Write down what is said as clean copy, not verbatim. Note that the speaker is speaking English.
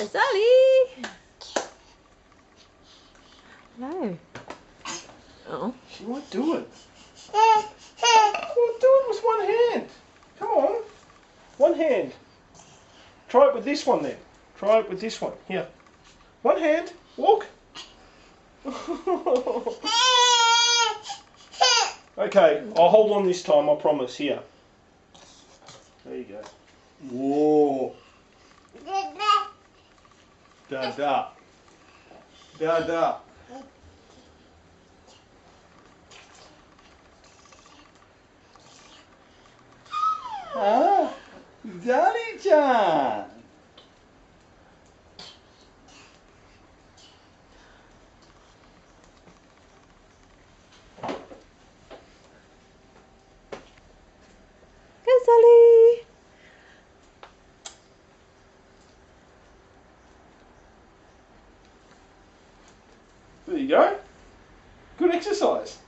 Sally! Hello. Oh. She won't do it. Well, do it with one hand. Come on. One hand. Try it with this one then. Try it with this one. Here. One hand. Walk. Okay, I'll hold on this time, I promise. Here. There you go. Whoa. Da-da. Da-da. Ah, Daddy-chan. Go, Sally! There you go. Good exercise.